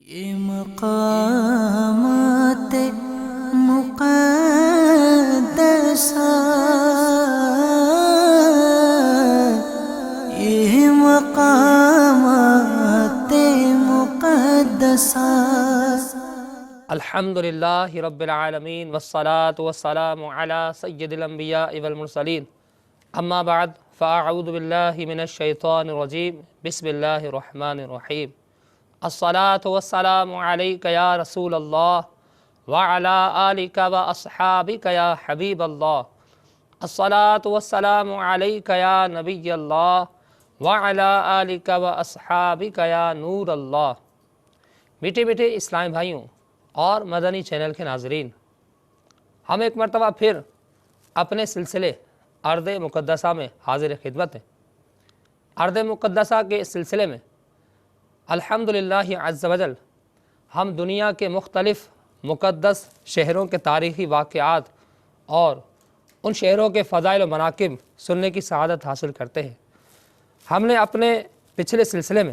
یہ مقامات مقدسہ، یہ مقامات مقدسہ۔ الحمدللہ رب العالمین والصلاة والسلام علی سید الانبیاء والمرسلین، اما بعد فاعوذ باللہ من الشیطان الرجیم، بسم اللہ الرحمن الرحیم۔ الصلاة والسلام علیک یا رسول اللہ وعلی آلک واصحابک یا حبیب اللہ۔ الصلاة والسلام علیک یا نبی اللہ وعلی آلک واصحابک یا نور اللہ۔ میٹھے میٹھے اسلامی بھائیوں اور مدنی چینل کے ناظرین، ہم ایک مرتبہ پھر اپنے سلسلے ارض مقدسہ میں حاضر خدمت ہیں۔ ارض مقدسہ کے اس سلسلے میں الحمدللہ عز وجل ہم دنیا کے مختلف مقدس شہروں کے تاریخی واقعات اور ان شہروں کے فضائل و مناقب سننے کی سعادت حاصل کرتے ہیں۔ ہم نے اپنے پچھلے سلسلے میں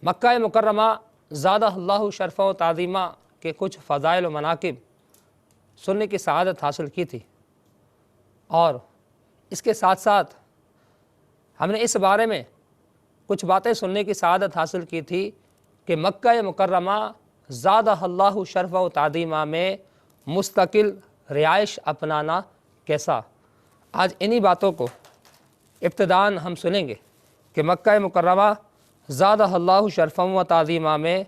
مکہ مکرمہ زادہ اللہ شرف و تعظیمہ کے کچھ فضائل و مناقب سننے کی سعادت حاصل کی تھی، اور اس کے ساتھ ساتھ ہم نے اس بارے میں کچھ باتیں سننے کی سعادت حاصل کی تھی کہ مکہ مکرمہ زادہ اللہ شرف و تعظیمہ میں مستقل رہائش اپنانا کیسا۔ آج انہی باتوں کو ابتداً ہم سنیں گے کہ مکہ مکرمہ زادہ اللہ شرف و تعظیمہ میں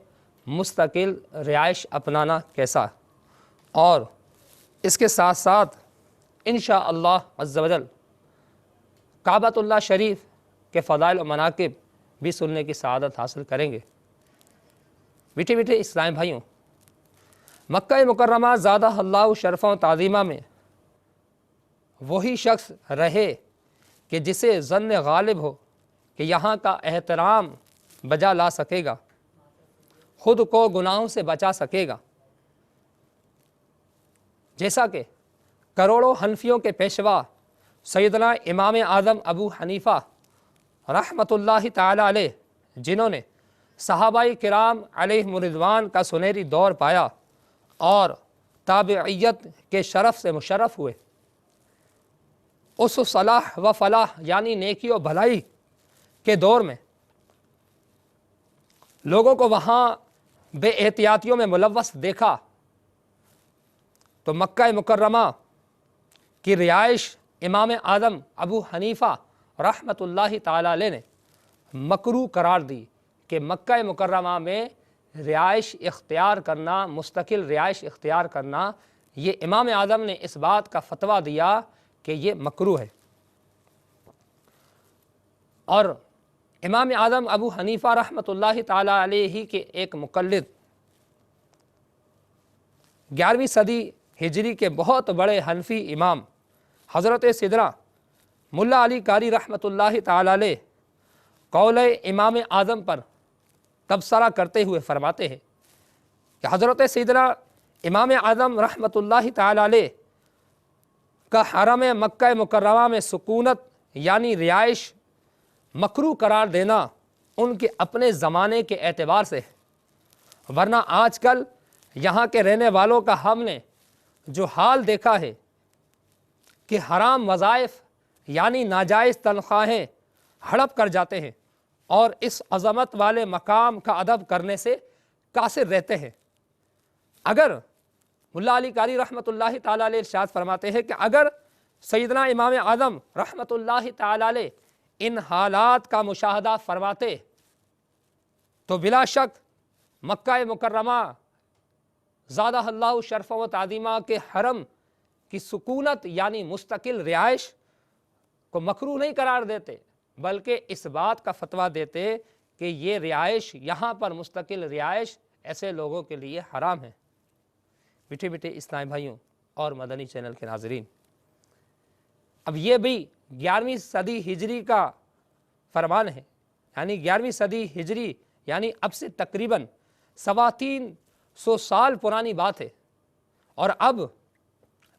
مستقل رہائش اپنانا کیسا، اور اس کے ساتھ ساتھ انشاءاللہ عز و جل کعبۃ اللہ شریف کے فضائل و مناقب بھی سننے کی سعادت حاصل کریں گے۔ میٹھے میٹھے اسلامی بھائیوں، مکہ مکرمہ زادہ اللہ شرف و تعظیمہ میں وہی شخص رہے کہ جسے ظن غالب ہو کہ یہاں کا احترام بجا لا سکے گا، خود کو گناہوں سے بچا سکے گا، جیسا کہ کروڑوں حنفیوں کے پیشوا سیدنا امام اعظم ابو حنیفہ رحمۃ اللہ تعالی علیہ، جنہوں نے صحابہ کرام علیہم رضوان کا سنہری دور پایا اور تابعیت کے شرف سے مشرف ہوئے، اس صلاح و فلاح یعنی نیکی و بھلائی کے دور میں لوگوں کو وہاں بے احتیاطیوں میں ملوث دیکھا تو مکہ مکرمہ کی رہائش امام اعظم ابو حنیفہ رحمۃ اللہ تعالی علیہ نے مکروہ قرار دی کہ مکہ مکرمہ میں رہائش اختیار کرنا، مستقل رہائش اختیار کرنا، یہ امام اعظم نے اس بات کا فتویٰ دیا کہ یہ مکروہ ہے۔ اور امام اعظم ابو حنیفہ رحمۃ اللہ تعالی علیہ کے ایک مقلد 11ویں صدی ہجری کے بہت بڑے حنفی امام حضرت سیدنا ملا علی قاری رحمۃ اللہ تعالی علیہ قول امام اعظم پر تبصرہ کرتے ہوئے فرماتے ہیں کہ حضرت سیدنا امام اعظم رحمۃ اللہ تعالی علیہ کا حرم مکہ مکرمہ میں سکونت یعنی رہائش مکروہ قرار دینا ان کے اپنے زمانے کے اعتبار سے ہے، ورنہ آج کل یہاں کے رہنے والوں کا ہم نے جو حال دیکھا ہے کہ حرام وظائف یعنی ناجائز تنخواہیں ہڑپ کر جاتے ہیں اور اس عظمت والے مقام کا ادب کرنے سے قاصر رہتے ہیں۔ اگر ملا علی قاری رحمۃ اللہ تعالی علیہ ارشاد فرماتے ہیں کہ اگر سیدنا امام اعظم رحمۃ اللہ تعالی علیہ ان حالات کا مشاہدہ فرماتے تو بلا شک مکہ مکرمہ زادہ اللہ شرف و تعظیمہ کے حرم کی سکونت یعنی مستقل رہائش کو مکروہ نہیں قرار دیتے، بلکہ اس بات کا فتویٰ دیتے کہ یہ رہائش، یہاں پر مستقل رہائش ایسے لوگوں کے لیے حرام ہے۔ میٹھے میٹھے اسلامی بھائیوں اور مدنی چینل کے ناظرین، اب یہ بھی 11ویں صدی ہجری کا فرمان ہے، یعنی 11ویں صدی ہجری یعنی اب سے تقریباً 350 سال پرانی بات ہے، اور اب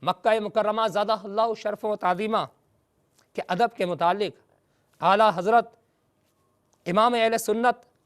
مکہ مکرمہ زادہ اللہ شرف و تعظیمہ کے ادب کے متعلق اعلیٰ حضرت امام اہل سنت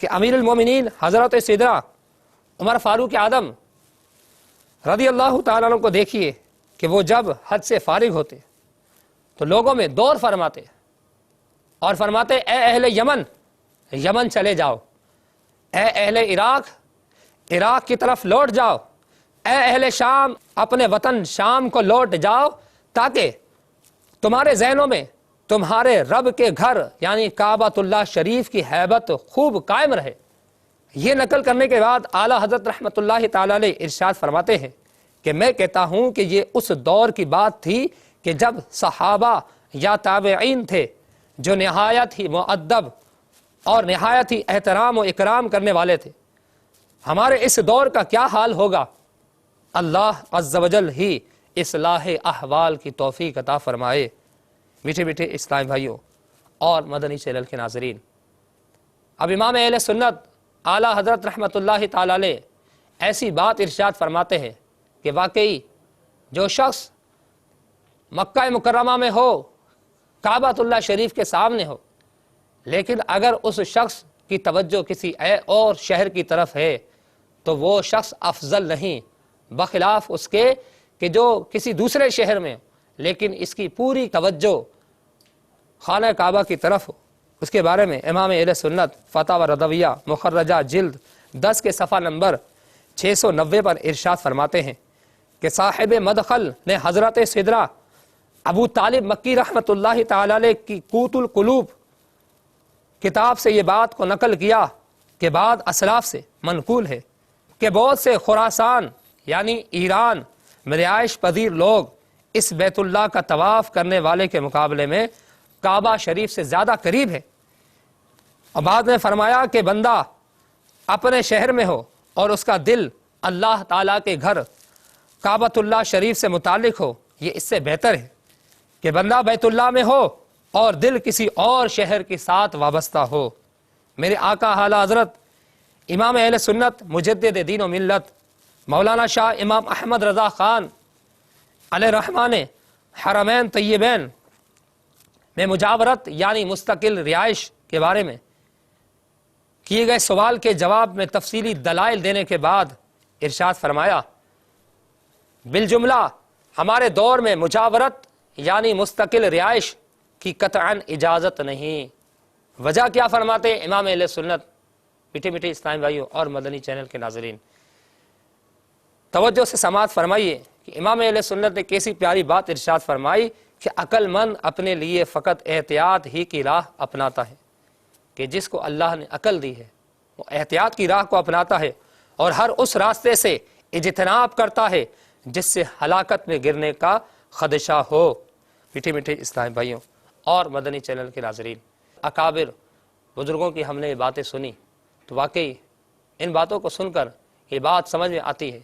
کہ امیر المومنین حضرت سیدنا عمر فاروق اعظم رضی اللہ تعالیٰ عنہ کو دیکھیے کہ وہ جب حج سے فارغ ہوتے تو لوگوں میں دور فرماتے اور فرماتے اے اہل یمن، یمن چلے جاؤ، اے اہل عراق، عراق کی طرف لوٹ جاؤ، اے اہل شام، اپنے وطن شام کو لوٹ جاؤ، تاکہ تمہارے ذہنوں میں تمہارے رب کے گھر یعنی کعبۃ اللہ شریف کی ہیبت خوب قائم رہے۔ یہ نقل کرنے کے بعد اعلیٰ حضرت رحمۃ اللہ تعالی علیہ ارشاد فرماتے ہیں کہ میں کہتا ہوں کہ یہ اس دور کی بات تھی کہ جب صحابہ یا تابعین تھے جو نہایت ہی مؤدب اور نہایت ہی احترام و اکرام کرنے والے تھے۔ ہمارے اس دور کا کیا حال ہوگا؟ اللہ عز و جل ہی اصلاح احوال کی توفیق عطا فرمائے۔ میٹھے میٹھے اسلامی بھائیوں اور مدنی چینل کے ناظرین، اب امام اہل سنت اعلیٰ حضرت رحمۃ اللہ تعالی علیہ ایسی بات ارشاد فرماتے ہیں کہ واقعی جو شخص مکہ مکرمہ میں ہو، کعبۃ اللہ شریف کے سامنے ہو، لیکن اگر اس شخص کی توجہ کسی اور شہر کی طرف ہے تو وہ شخص افضل نہیں، بخلاف اس کے کہ جو کسی دوسرے شہر میں لیکن اس کی پوری توجہ خانہ کعبہ کی طرف ہو۔ اس کے بارے میں امام اہل سنت فتاوی رضویہ مخرجہ جلد 10 کے صفحہ نمبر 690 پر ارشاد فرماتے ہیں کہ صاحب مدخل نے حضرت سیدنا ابو طالب مکی رحمۃ اللہ تعالی علیہ کی قوت القلوب کتاب سے یہ بات کو نقل کیا کہ بعد اسلاف سے منقول ہے کہ بہت سے خراسان یعنی ایران میں رہائش پذیر لوگ اس بیت اللہ کا طواف کرنے والے کے مقابلے میں کعبہ شریف سے زیادہ قریب ہے۔ اور بعد میں فرمایا کہ بندہ اپنے شہر میں ہو اور اس کا دل اللہ تعالیٰ کے گھر کعبۃ اللہ شریف سے متعلق ہو، یہ اس سے بہتر ہے کہ بندہ بیت اللہ میں ہو اور دل کسی اور شہر کے ساتھ وابستہ ہو۔ میرے آقا اعلیٰ حضرت امام اہل سنت مجدد دین و ملت مولانا شاہ امام احمد رضا خان علیہ الرحمٰن نے حرمین طیبین میں مجاورت یعنی مستقل رہائش کے بارے میں کیے گئے سوال کے جواب میں تفصیلی دلائل دینے کے بعد ارشاد فرمایا، بالجملہ ہمارے دور میں مجاورت یعنی مستقل رہائش کی قطعاً اجازت نہیں۔ وجہ کیا فرماتے ہیں امام اہل سنت؟ میٹھے میٹھے اسلامی بھائیوں اور مدنی چینل کے ناظرین، توجہ سے سماعت فرمائیے کہ امام اہل سنت نے کیسی پیاری بات ارشاد فرمائی کہ عقل مند اپنے لیے فقط احتیاط ہی کی راہ اپناتا ہے، کہ جس کو اللہ نے عقل دی ہے وہ احتیاط کی راہ کو اپناتا ہے اور ہر اس راستے سے اجتناب کرتا ہے جس سے ہلاکت میں گرنے کا خدشہ ہو۔ میٹھے میٹھے اسلامی بھائیوں اور مدنی چینل کے ناظرین، اکابر بزرگوں کی ہم نے یہ باتیں سنی تو واقعی ان باتوں کو سن کر یہ بات سمجھ میں آتی ہے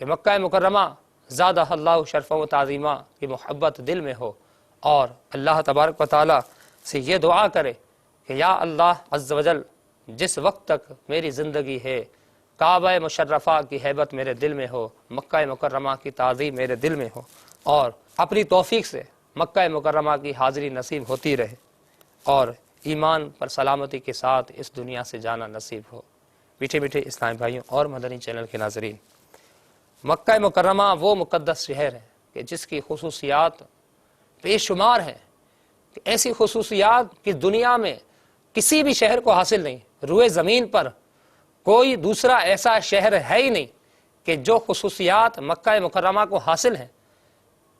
کہ مکہ مکرمہ زادہ اللہ شرف و تعظیمہ کی محبت دل میں ہو اور اللہ تبارک و تعالیٰ سے یہ دعا کرے کہ یا اللہ عز و جل جس وقت تک میری زندگی ہے کعبہ مشرفہ کی ہیبت میرے دل میں ہو، مکہ مکرمہ کی تعظیم میرے دل میں ہو اور اپنی توفیق سے مکہ مکرمہ کی حاضری نصیب ہوتی رہے اور ایمان پر سلامتی کے ساتھ اس دنیا سے جانا نصیب ہو۔ میٹھے میٹھے اسلامی بھائیوں اور مدنی چینل کے ناظرین، مکہ مکرمہ وہ مقدس شہر ہے کہ جس کی خصوصیات بے شمار ہیں، کہ ایسی خصوصیات کہ دنیا میں کسی بھی شہر کو حاصل نہیں، روئے زمین پر کوئی دوسرا ایسا شہر ہے ہی نہیں کہ جو خصوصیات مکہ مکرمہ کو حاصل ہیں۔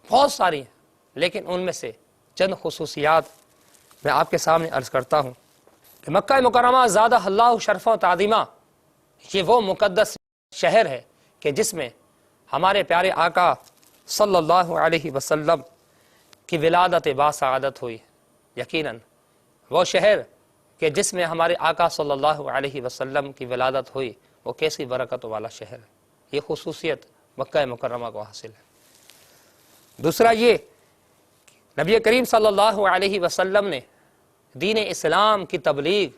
بہت ساری ہیں لیکن ان میں سے چند خصوصیات میں آپ کے سامنے عرض کرتا ہوں کہ مکہ مکرمہ زادہ اللہ شرف و تعظیمہ یہ وہ مقدس شہر ہے کہ جس میں ہمارے پیارے آقا صلی اللہ علیہ وسلم کی ولادت باسعادت ہوئی۔ یقیناً وہ شہر کہ جس میں ہمارے آقا صلی اللہ علیہ وسلم کی ولادت ہوئی وہ کیسی برکت والا شہر ہے، یہ خصوصیت مکہ مکرمہ کو حاصل ہے۔ دوسرا یہ نبی کریم صلی اللہ علیہ وسلم نے دین اسلام کی تبلیغ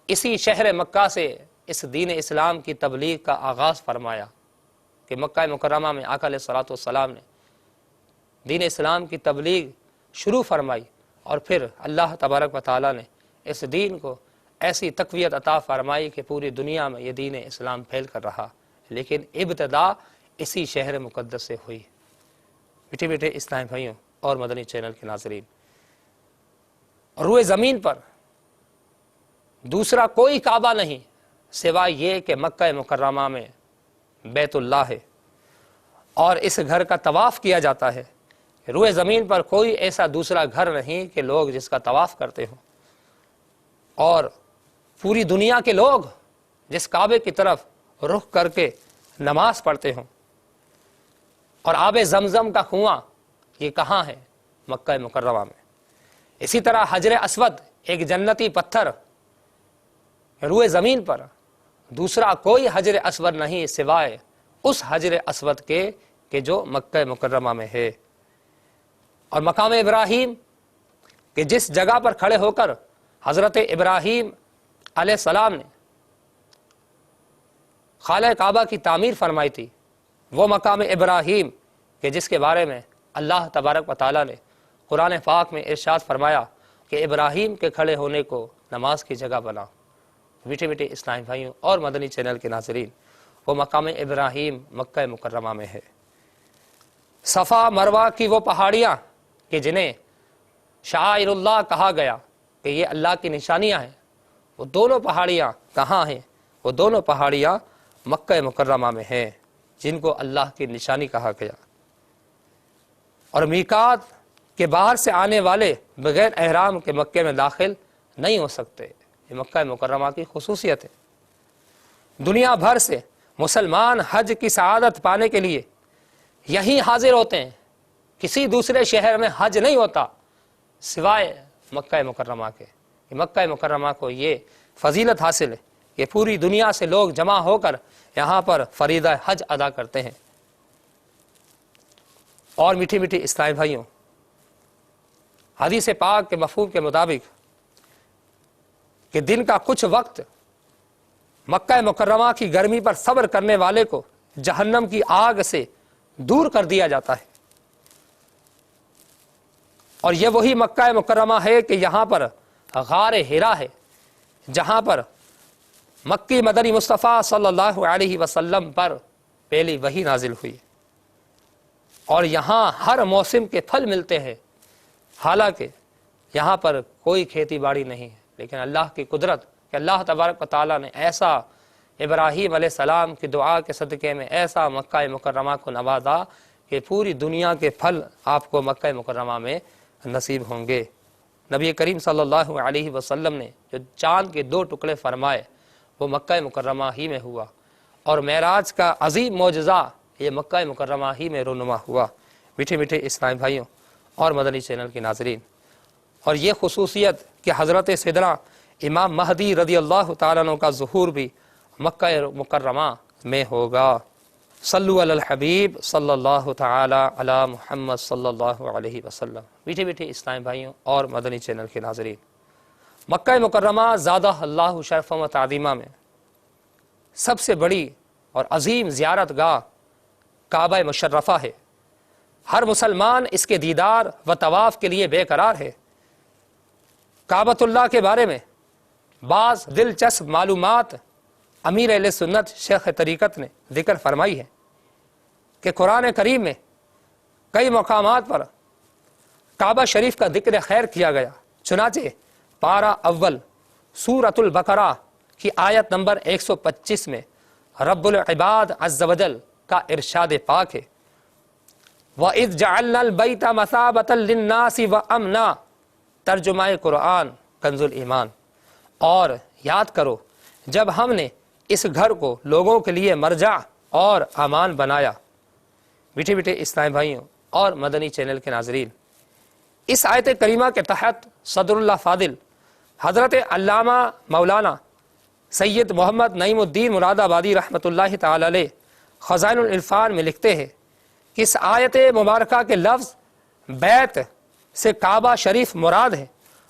اسی شہر مکہ سے اس دین اسلام کی تبلیغ کا آغاز فرمایا کہ مکہ مکرمہ میں آقا علیہ الصلوۃ والسلام نے دین اسلام کی تبلیغ شروع فرمائی اور پھر اللہ تبارک و تعالیٰ نے اس دین کو ایسی تقویت عطا فرمائی کہ پوری دنیا میں یہ دین اسلام پھیل کر رہا، لیکن ابتدا اسی شہر مقدس سے ہوئی۔ میٹھے میٹھے اسلام بھائیوں اور مدنی چینل کے ناظرین، روئے زمین پر دوسرا کوئی کعبہ نہیں سوائے یہ کہ مکہ مکرمہ میں بیت اللہ ہے، اور اس گھر کا طواف کیا جاتا ہے۔ روئے زمین پر کوئی ایسا دوسرا گھر نہیں کہ لوگ جس کا طواف کرتے ہوں، اور پوری دنیا کے لوگ جس کعبے کی طرف رخ کر کے نماز پڑھتے ہوں۔ اور آب زمزم کا کنواں یہ کہاں ہے؟ مکہ مکرمہ میں۔ اسی طرح حجر اسود ایک جنتی پتھر، روئے زمین پر دوسرا کوئی حجر اسود نہیں سوائے اس حجر اسود کے کہ جو مکہ مکرمہ میں ہے۔ اور مقام ابراہیم کہ جس جگہ پر کھڑے ہو کر حضرت ابراہیم علیہ السلام نے خانہ کعبہ کی تعمیر فرمائی تھی، وہ مقام ابراہیم کہ جس کے بارے میں اللہ تبارک و تعالیٰ نے قرآن پاک میں ارشاد فرمایا کہ ابراہیم کے کھڑے ہونے کو نماز کی جگہ بنا۔ میٹھے میٹھے اسلامی بھائیوں اور مدنی چینل کے ناظرین، وہ مقام ابراہیم مکہ مکرمہ میں ہے۔ صفا مروہ کی وہ پہاڑیاں کہ جنہیں شعائر اللہ کہا گیا کہ یہ اللہ کی نشانیاں ہیں، وہ دونوں پہاڑیاں کہاں ہیں؟ وہ دونوں پہاڑیاں مکہ مکرمہ میں ہیں جن کو اللہ کی نشانی کہا گیا۔ اور میقات کے باہر سے آنے والے بغیر احرام کے مکے میں داخل نہیں ہو سکتے، یہ مکہ مکرمہ کی خصوصیت ہے۔ دنیا بھر سے مسلمان حج کی سعادت پانے کے لیے یہیں حاضر ہوتے ہیں، کسی دوسرے شہر میں حج نہیں ہوتا سوائے مکہ مکرمہ کے۔ مکہ مکرمہ کو یہ فضیلت حاصل ہے کہ پوری دنیا سے لوگ جمع ہو کر یہاں پر فریضہ حج ادا کرتے ہیں۔ اور میٹھی میٹھی اسلامی بھائیوں، حدیث پاک کے مفہوم کے مطابق کہ دن کا کچھ وقت مکہ مکرمہ کی گرمی پر صبر کرنے والے کو جہنم کی آگ سے دور کر دیا جاتا ہے۔ اور یہ وہی مکہ مکرمہ ہے کہ یہاں پر غار حرا ہے، جہاں پر مکی مدنی مصطفیٰ صلی اللہ علیہ وسلم پر پہلی وحی نازل ہوئی، اور یہاں ہر موسم کے پھل ملتے ہیں۔ حالانکہ یہاں پر کوئی کھیتی باڑی نہیں ہے، لیکن اللہ کی قدرت کہ اللہ تبارک و تعالیٰ نے ایسا ابراہیم علیہ السلام کی دعا کے صدقے میں ایسا مکہ مکرمہ کو نوازا کہ پوری دنیا کے پھل آپ کو مکہ مکرمہ میں نصیب ہوں گے۔ نبی کریم صلی اللہ علیہ وسلم نے جو چاند کے 2 ٹکڑے فرمائے وہ مکہ مکرمہ ہی میں ہوا، اور معراج کا عظیم معجزہ یہ مکہ مکرمہ ہی میں رونما ہوا۔ میٹھے میٹھے اسلامی بھائیوں اور مدنی چینل کے ناظرین، اور یہ خصوصیت کہ حضرت سیدنا امام مہدی رضی اللہ تعالیٰ عنہ کا ظہور بھی مکہ مکرمہ میں ہوگا۔ صلو علی الحبیب صلی اللہ تعالی علی محمد صلی اللہ علیہ وسلم۔ میٹھے میٹھے اسلامی بھائیوں اور مدنی چینل کے ناظرین، مکہ مکرمہ زادہ اللہ شرف و تعظیمہ میں سب سے بڑی اور عظیم زیارت گاہ کعبہ مشرفہ ہے۔ ہر مسلمان اس کے دیدار و طواف کے لیے بے قرار ہے۔ کعبۃ اللہ کے بارے میں بعض دلچسپ معلومات امیر اہل سنت شیخ طریقت نے ذکر فرمائی ہے کہ قرآن کریم میں کئی مقامات پر کعبہ شریف کا ذکر خیر کیا گیا۔ چنانچہ پارہ اول سورۃ البقرہ کی آیت نمبر 125 میں رب العباد عز و جل کا ارشاد پاک ہے، وَإِذْ جَعَلْنَا الْبَيْتَ مَثَابَةً لِلنَّاسِ وَأَمْنًا، ترجمہ قرآن کنز الایمان۔ اور یاد کرو جب ہم نے اس گھر کو لوگوں کے لیے مرجع اور امان بنایا۔ میٹھے میٹھے اسلامی بھائیوں اور مدنی چینل کے ناظرین، اس آیت کریمہ کے تحت صدر اللہ فاضل حضرت علامہ مولانا سید محمد نعیم الدین مراد آبادی رحمۃ اللہ تعالی علیہ خزائن العرفان میں لکھتے ہیں کہ اس آیت مبارکہ کے لفظ بیت سے کعبہ شریف مراد ہے،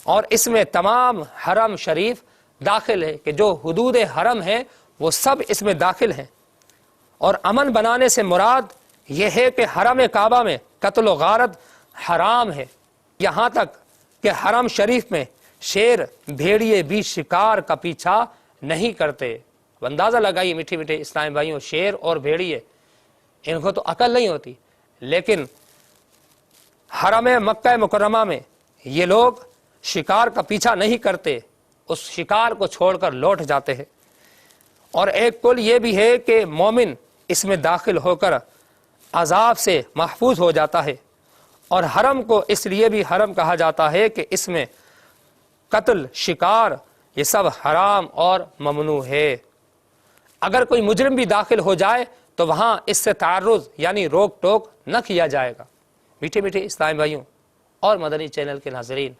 اور اس میں تمام حرم شریف داخل ہے کہ جو حدود حرم ہیں وہ سب اس میں داخل ہیں۔ اور امن بنانے سے مراد یہ ہے کہ حرم کعبہ میں قتل و غارت حرام ہے، یہاں تک کہ حرم شریف میں شیر بھیڑیے بھی شکار کا پیچھا نہیں کرتے۔ اندازہ لگائیے میٹھے میٹھے اسلامی بھائیوں، شیر اور بھیڑیے ان کو تو عقل نہیں ہوتی، لیکن حرم مکہ مکرمہ میں یہ لوگ شکار کا پیچھا نہیں کرتے، اس شکار کو چھوڑ کر لوٹ جاتے ہیں۔ اور ایک قول یہ بھی ہے کہ مومن اس میں داخل ہو کر عذاب سے محفوظ ہو جاتا ہے، اور حرم کو اس لیے بھی حرم کہا جاتا ہے کہ اس میں قتل، شکار، یہ سب حرام اور ممنوع ہے۔ اگر کوئی مجرم بھی داخل ہو جائے تو وہاں اس سے تعرض یعنی روک ٹوک نہ کیا جائے گا۔ میٹھے میٹھے اسلامی بھائیوں اور مدنی چینل کے ناظرین،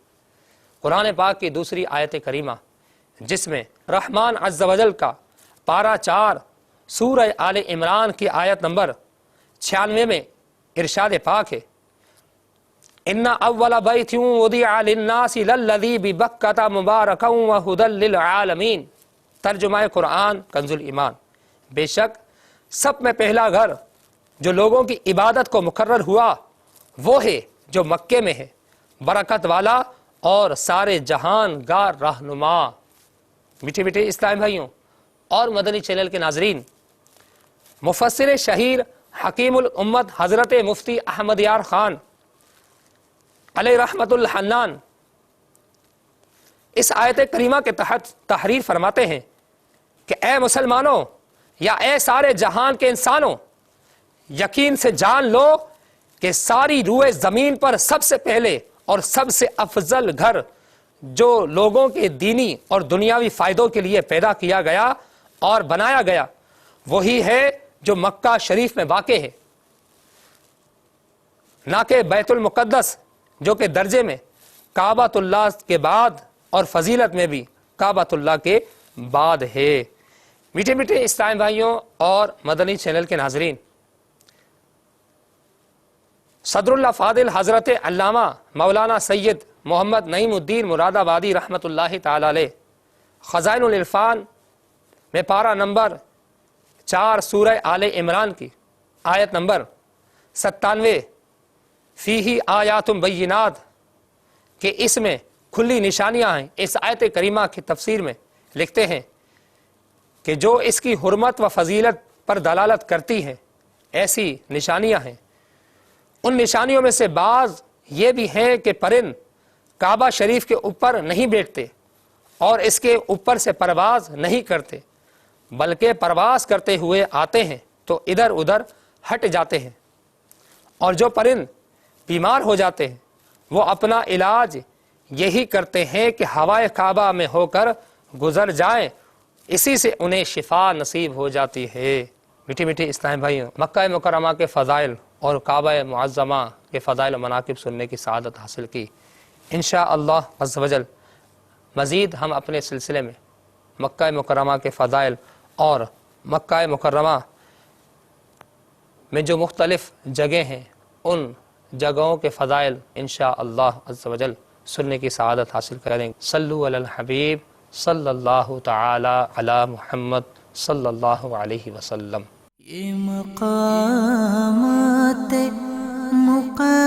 قرآن پاک کی دوسری آیت کریمہ جس میں رحمان عز و جل کا پارہ 4 سورہ آل عمران کی آیت نمبر 96 میں ارشاد پاک ہے، ان اول بیت وضع للناس للذی ببکۃ مبارکا وہدی للعالمین۔ ترجمہ قرآن کنز الایمان، بے شک سب میں پہلا گھر جو لوگوں کی عبادت کو مقرر ہوا وہ ہے جو مکے میں ہے، برکت والا اور سارے جہان کا رہنما۔ میٹھے میٹھے اسلامی بھائیوں اور مدنی چینل کے ناظرین، مفسر شہیر حکیم الامت حضرت مفتی احمد یار خان علیہ رحمت الحنان اس آیت کریمہ کے تحت تحریر فرماتے ہیں کہ اے مسلمانوں یا اے سارے جہان کے انسانوں، یقین سے جان لو کہ ساری روئے زمین پر سب سے پہلے اور سب سے افضل گھر جو لوگوں کے دینی اور دنیاوی فائدوں کے لیے پیدا کیا گیا اور بنایا گیا وہی ہے جو مکہ شریف میں واقع ہے، نہ کہ بیت المقدس جو کہ درجے میں کعبۃ اللہ کے بعد اور فضیلت میں بھی کعبۃ اللہ کے بعد ہے۔ میٹھے میٹھے اسلامی بھائیوں اور مدنی چینل کے ناظرین، صدر اللہ فاضل حضرت علامہ مولانا سید محمد نعیم الدین مراد آبادی رحمۃ اللہ تعالی علیہ خزائن العرفان میں پارہ نمبر 4 سورہ آل عمران کی آیت نمبر 97 فیہ آیات بینات کہ اس میں کھلی نشانیاں ہیں، اس آیت کریمہ کی تفسیر میں لکھتے ہیں کہ جو اس کی حرمت و فضیلت پر دلالت کرتی ہیں ایسی نشانیاں ہیں۔ ان نشانیوں میں سے بعض یہ بھی ہیں کہ پرند کعبہ شریف کے اوپر نہیں بیٹھتے اور اس کے اوپر سے پرواز نہیں کرتے، بلکہ پرواز کرتے ہوئے آتے ہیں تو ادھر ادھر ہٹ جاتے ہیں، اور جو پرند بیمار ہو جاتے ہیں وہ اپنا علاج یہی کرتے ہیں کہ ہوائے کعبہ میں ہو کر گزر جائیں، اسی سے انہیں شفا نصیب ہو جاتی ہے۔ میٹھے میٹھے اسلامی بھائیوں، مکہ مکرمہ کے فضائل اور کعبہ معظمہ کے فضائل و مناقب سننے کی سعادت حاصل کی۔ انشاءاللہ عز و جل مزید ہم اپنے سلسلے میں مکہ مکرمہ کے فضائل اور مکہ مکرمہ میں جو مختلف جگہیں ہیں ان جگہوں کے فضائل انشاءاللہ عز و جل سننے کی سعادت حاصل کریں۔ صلو علی الحبیب صلی اللہ تعالی علی محمد صلی اللہ علیہ وسلم۔ یہ مقامات مقدس